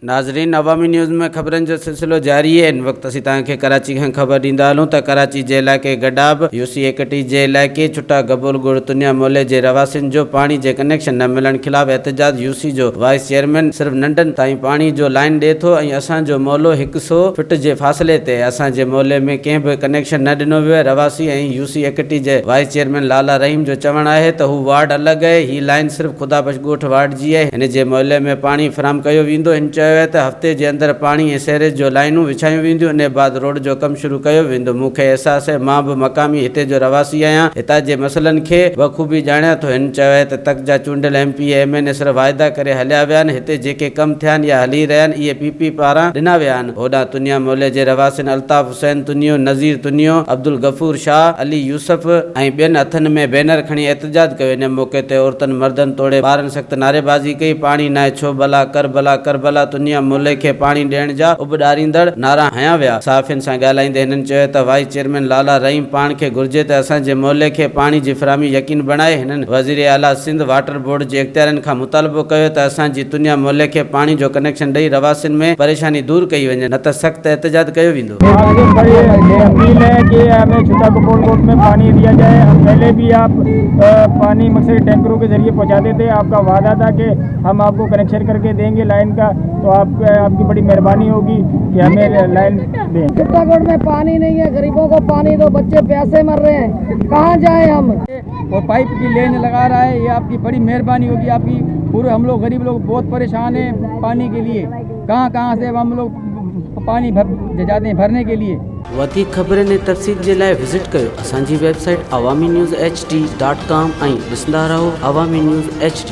नाज़रीन, अवामी न्यूज़ में ख़बरनि जो सिलसिलो जारी है। इन वक्त असीं तव्हांखे कराची खां ख़बर ॾींदा हलूं त कराची जे इलाइक़े गडाब UC81 जे इलाइक़े छुटा गबोल गुड़ तुनिया मोहल्ले जे रवासियुनि जो पाणी जे कनेक्शन न मिलण ख़िलाफ़ एहतजाज। UC जो वाइस चेयरमैन सिर्फ़ नंढनि ताईं पाणी जो लाइन ॾिए थो ऐं असांजो मोहल्लो 100 फीट जे फ़ासिले ते। असांजे मोहल्ले में कंहिं बि कनेक्शन न ॾिनो वियो आहे। रवासी ऐं UC81 जे वाइस चेयरमैन लाला रहीम जो चवणु आहे त हू वार्ड अलॻि आहे, ही लाइन सिर्फ़ ख़ुदाबख्श ॻोठ वार्ड जी आहे। हिन जे मोहल्ले में पाणी फराहम कयो वेंदो। हिन चयो आहे त हफ़्ते जे अंदरि पाणी ऐं सीवरेज जो लाइनूं विछायूं वेंदियूं, इन बाद रोड जो कमु शुरू कयो वेंदो। मूंखे अहसासु आहे, मां बि मक़ामी हिते जो रवासी आहियां, हितां जे मसइलनि खे बख़ूबी ॼाणियां थो। हिन चयो आहे त तक जा चूंडियल MP MNA सिर्फ़ वाइदा करे हलिया विया आहिनि। हिते जेके कमु थिया आहिनि या हली रहिया आहिनि इहे PP पारां ॾिना विया आहिनि। होॾां तुनिया मोहल्ले जे रवासियुनि अल्ताफ़ हुसैन तुनियो, नज़ीर तुनियो, अब्दुल गफ़ूर शाह, अली यूसुफ ऐं ॿियनि हथनि में बैनर खणी एहतजाज कयो। इन मौक़े ते औरतुनि मर्दनि तोड़े ॿारनि सख़्तु नारेबाज़ी कई। पाणी नाहे छो भला, करबला करबला। तुनिया मोहल्ले खे पाणी ॾियण जा उॿारींदड़ नारा हयां विया। साफ़ियुनि सां ॻाल्हाईंदे हिननि चयो त वाइस चेयरमैन लाला रहीम पाण खे घुर्जे त असांजे मोहल्ले खे पाणी जी फ़राहमी यकीन बणाए। हिननि वज़ीर आला सिंध वाटर बोर्ड जे इख़्तियारनि खां मुतालबो कयो त असांजी तुनिया मोहल्ले खे पाणी जो कनेक्शन ॾेई रवासियुनि में परेशानी दूर कई वञे, न त सख़्तु एहतजाज कयो वेंदो। अपील है कि हमें छुटा गबोल कोट में पानी दिया जाए। पहले भी आप पानी मकसद टैंकरों के जरिए पहुंचाते थे, आपका वादा था कि हम आपको कनेक्शन करके देंगे लाइन का, तो आपकी बड़ी मेहरबानी होगी कि हमें लाइन दें। छुटा कोट में पानी नहीं है, गरीबों को पानी दो, बच्चे प्यासे मर रहे हैं, कहाँ जाए हम। और पाइप की लाइन लगा रहा है, ये आपकी बड़ी मेहरबानी होगी। आपकी पूरे हम लोग गरीब लोग बहुत परेशान हैं पानी के लिए। कहाँ से हम लोग पानी जाते हैं भरने के लिए। वधीक ख़बरनि ऐं तफ़सील जे लाइ विज़िट कयो असांजी वेबसाइट awamiNewsHD.com ऐं ॾिसंदा रहो अवामी न्यूज़ HD।